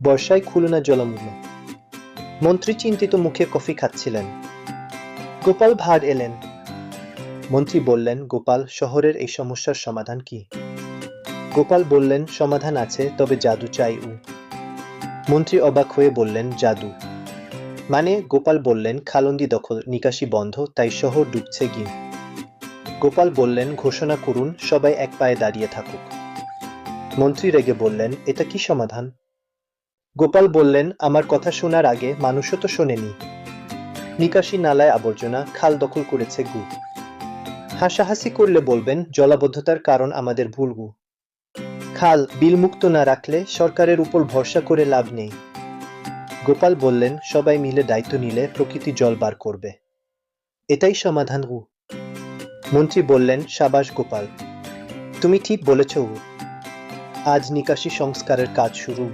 বর্ষায় খুলনা জলমগ্ন। মন্ত্রী চিন্তিত মুখে কফি খাচ্ছিলেন। গোপাল ভাঁড় এলেন। মন্ত্রী বললেন, গোপাল, শহরের এই সমস্যার সমাধান কি? গোপাল বললেন, সমাধান আছে, তবে জাদু চাই। মন্ত্রী অবাক হয়ে বললেন, জাদু মানে? গোপাল বললেন, খালন্দি দখল, নিকাশি বন্ধ, তাই শহর ডুবছে গিয়ে। গোপাল বললেন, ঘোষণা করুন, সবাই এক পায়ে দাঁড়িয়ে থাকুক। মন্ত্রী রেগে বললেন, এটা কি সমাধান? গোপাল বললেন, আমার কথা শোনার আগে মানুষও তো শোনেনি। নিকাশি নালায় আবর্জনা, খাল দখল করেছে গু। হাসাহাসি করলে বলবেন, জলাবদ্ধতার কারণ আমাদের ভুল গু। খাল বিলমুক্ত না রাখলে সরকারের উপর ভরসা করে লাভ নেই। গোপাল বললেন, সবাই মিলে দায়িত্ব নিলে প্রকৃতি জল বার করবে। এটাই সমাধান গু। মন্ত্রী বললেন, সাবাস গোপাল, তুমি ঠিক বলেছ গু। আজ নিকাশি সংস্কারের কাজ শুরু।